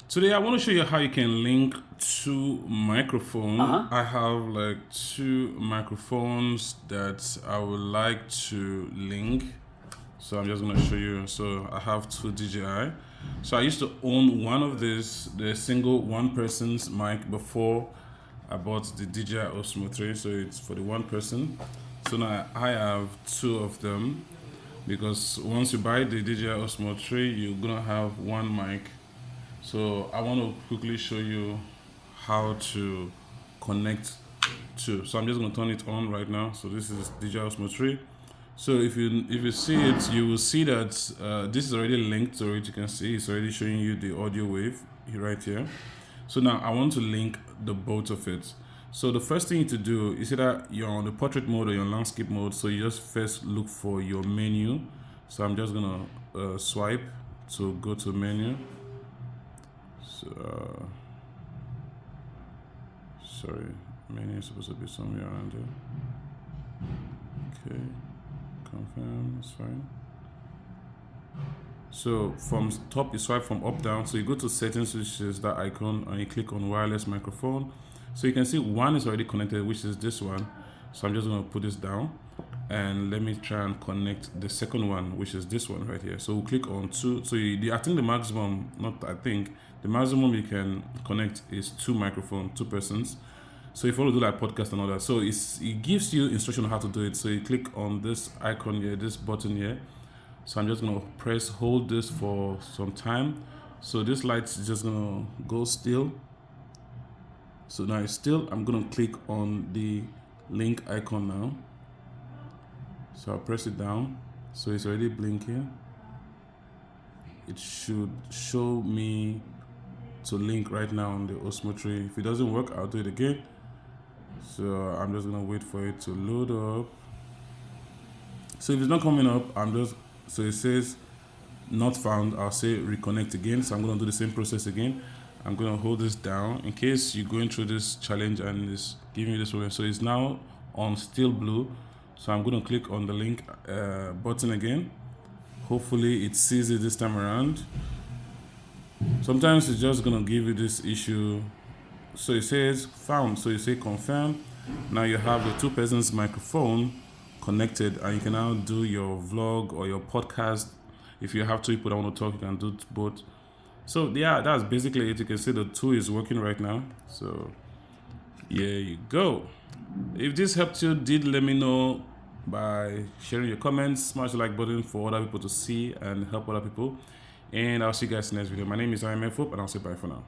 Today I want to show you how you can link two microphones. I have like two microphones that I would like to link. So I'm just going to show you. So I have two DJI. So I used to own one of these, the single one person's mic before I bought the Dji Osmo 3. So it's for the one person. So now I have two of them because once you buy the Dji Osmo 3, you're going to have one mic. So I want to quickly show you how to connect two. So I'm just going to turn it on right now. So this is Dji Osmo 3. So if you see it, you will see that this is already linked to it. You can see it's already showing you the audio wave right here. So now I want to link the both of it. So the first thing you need to do is either you're on the portrait mode or you're on landscape mode. So you just first look for your menu. So I'm just gonna swipe to go to menu. So sorry, menu is supposed to be somewhere around there. Okay, confirm, that's fine. So from top you swipe from up down, so you go to settings, which is that icon, and you click on wireless microphone. So you can see one is already connected, which is this one. So I'm just going to put this down and let me try and connect the second one, which is this one right here. So we'll click on two. So I think the maximum, the maximum you can connect is two microphones, two persons. So if you want to do like podcast and all that, so it gives you instruction on how to do it. So you click on this icon here, this button here. So I'm just going to hold this for some time. So this light is just going to go still. So now it's still, I'm going to click on the link icon now. So I'll press it down. So it's already blinking. It should show me to link right now on the Osmo 3. If it doesn't work, I'll do it again. So I'm just going to wait for it to load up. So if it's not coming up, so it says not found, I'll say reconnect again. So I'm going to do the same process again. I'm going to hold this down in case you're going through this challenge and it's giving you this problem. So it's now on still blue. So I'm going to click on the link button again. Hopefully it sees it this time around. Sometimes it's just going to give you this issue. So it says found. So you say confirm. Now you have the two persons microphone connected and you can now do your vlog or your podcast. If you have two people that want to talk, you can do both. So yeah, that's basically it. You can see the two is working right now. So here you go. If this helped you, let me know by sharing your comments, smash the like button for other people to see and help other people. And I'll see you guys in the next video. My name is IMF Hope and I'll say bye for now.